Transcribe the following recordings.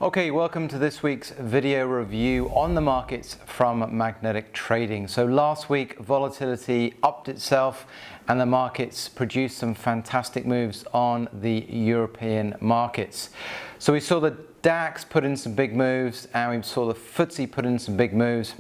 Okay, welcome to this week's video review on the markets from Magnetic Trading. So last week, volatility upped itself and the markets produced some fantastic moves on the European markets. So we saw the DAX put in some big moves and we saw the FTSE put in some big moves.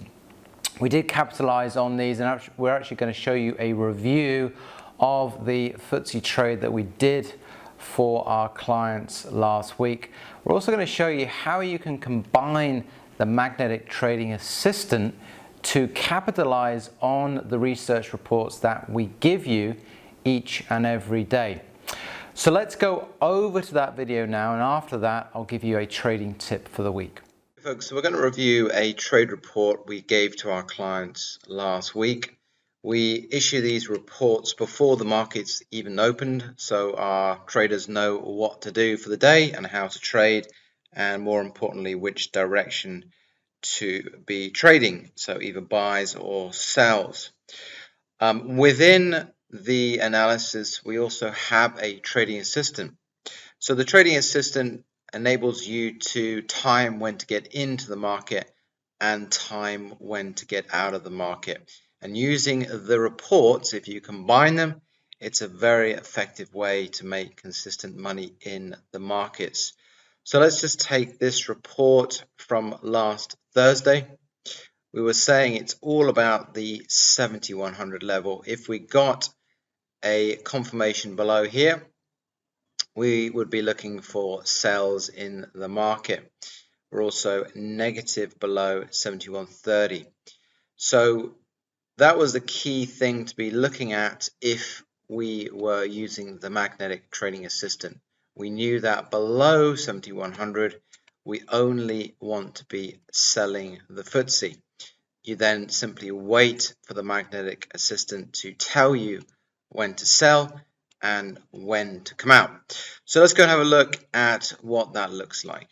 We did capitalize on these, and we're actually going to show you a review of the FTSE trade that we did for our clients last week. We're also going to show you how you can combine the Magnetic Trading Assistant to capitalize on the research reports that we give you each and every day. So let's go over to that video now, and after that I'll give you a trading tip for the week. Folks, so we're going to review a trade report we gave to our clients last week. We issue these reports before the markets even opened, so our traders know what to do for the day and how to trade, and more importantly, which direction to be trading, so either buys or sells. Within the analysis, we also have a trading assistant. So the trading assistant enables you to time when to get into the market and time when to get out of the market. And using the reports, if you combine them, it's a very effective way to make consistent money in the markets. So let's just take this report from last Thursday. We were saying it's all about the 7100 level. If we got a confirmation below here, we would be looking for sells in the market. We're also negative below 7130. So that was the key thing to be looking at if we were using the Magnetic Trading Assistant. We knew that below 7100 we only want to be selling the FTSE. You then simply wait for the Magnetic Assistant to tell you when to sell and when to come out. So let's go and have a look at what that looks like.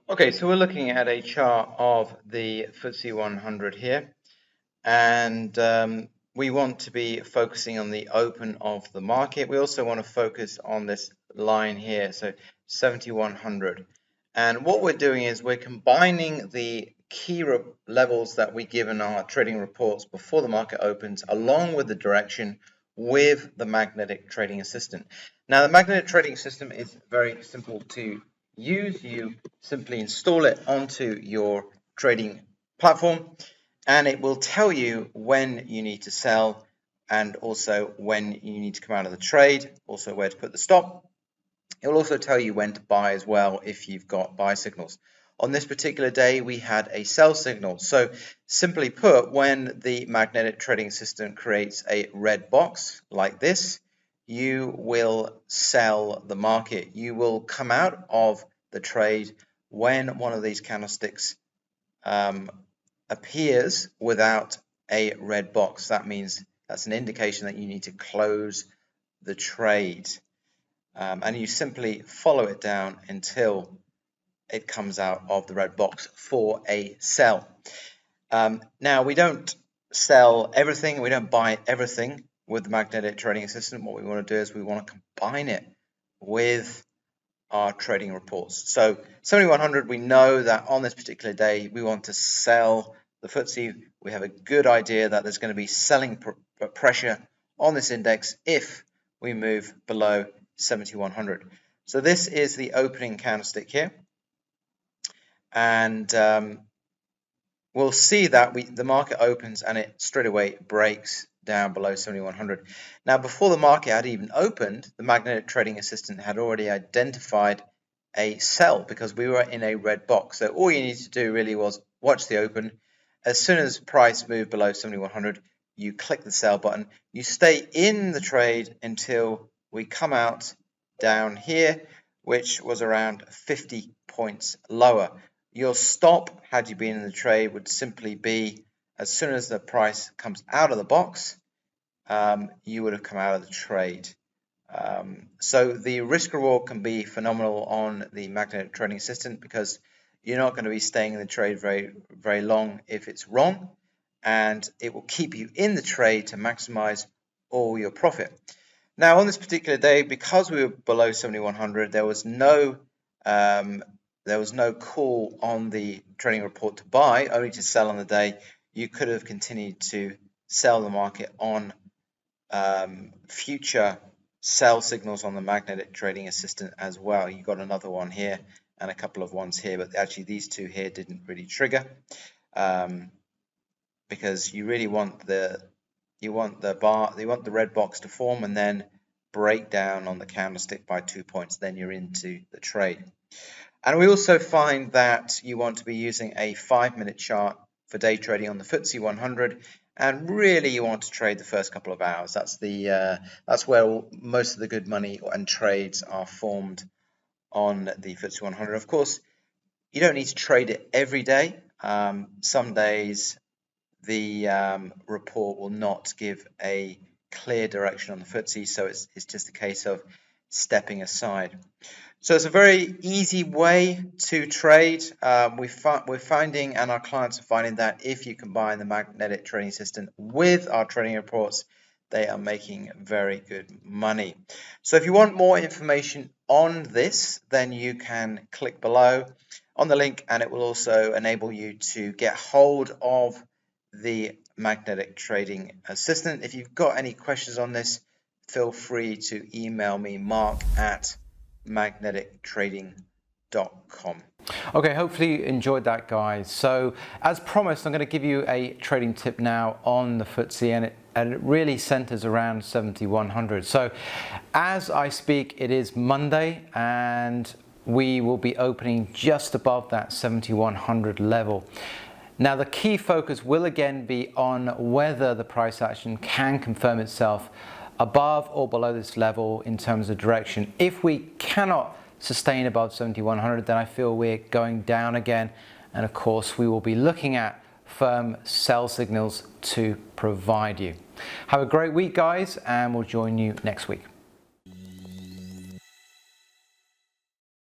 Okay, so we're looking at a chart of the FTSE 100 here, and we want to be focusing on the open of the market. We also want to focus on this line here, so 7100. And what we're doing is we're combining the key levels that we give in our trading reports before the market opens, along with the direction, with the Magnetic Trading Assistant. Now, the Magnetic Trading System is very simple to use. You simply install it onto your trading platform, and it will tell you when you need to sell and also when you need to come out of the trade, also where to put the stop. It will also tell you when to buy as well if you've got buy signals. On this particular day, we had a sell signal. So simply put, when the Magnetic Trading System creates a red box like this, you will sell the market. You will come out of the trade when one of these candlesticks appears without a red box. That means that's an indication that you need to close the trade. And you simply follow it down until it comes out of the red box for a sell. Now, we don't sell everything, we don't buy everything with the Magnetic Trading Assistant. What we want to do is we want to combine it with our trading reports. So 7100, we know that on this particular day we want to sell the FTSE. We have a good idea that there's going to be selling pressure on this index if we move below 7100. So this is the opening candlestick here, and we'll see that the market opens and it straight away breaks down below 7100. Now, before the market had even opened, the Magnetic Trading Assistant had already identified a sell because we were in a red box. So all you need to do really was watch the open. As soon as price moved below 7100, you click the sell button. You stay in the trade until we come out down here, which was around 50 points lower. Your stop, had you been in the trade, would simply be as soon as the price comes out of the box, you would have come out of the trade. So the risk reward can be phenomenal on the Magnetic Trading Assistant because you're not going to be staying in the trade very long if it's wrong, and it will keep you in the trade to maximize all your profit. Now, on this particular day, because we were below 7100, there was no there was no call on the trading report to buy, only to sell on the day, you could have continued to sell the market on future sell signals on the magnetic trading assistant as well. You got another one here and a couple of ones here, but actually these two here didn't really trigger, because you really want the red box to form and then break down on the candlestick by 2 points, then you're into the trade. And we also find that you want to be using a 5-minute chart for day trading on the FTSE 100, and really you want to trade the first couple of hours. That's where most of the good money and trades are formed on the FTSE 100. Of course, you don't need to trade it every day. Some days the report will not give a clear direction on the FTSE, so it's just a case of stepping aside. So it's a very easy way to trade. We're finding, and our clients are finding, that if you combine the magnetic trading system with our trading reports, they are making very good money. So if you want more information on this, then you can click below on the link, and it will also enable you to get hold of the magnetic trading assistant. If you've got any questions on this, feel free to email me, mark@magnetictrading.com. Okay, hopefully you enjoyed that, guys. So as promised, I'm going to give you a trading tip now on the FTSE, and it really centers around 7100. So as I speak, it is Monday, and we will be opening just above that 7100 level. Now, the key focus will again be on whether the price action can confirm itself above or below this level in terms of direction. If we cannot sustain above 7100, then I feel we're going down again, and of course we will be looking at firm sell signals to provide you. Have a great week, guys, and we'll join you next week.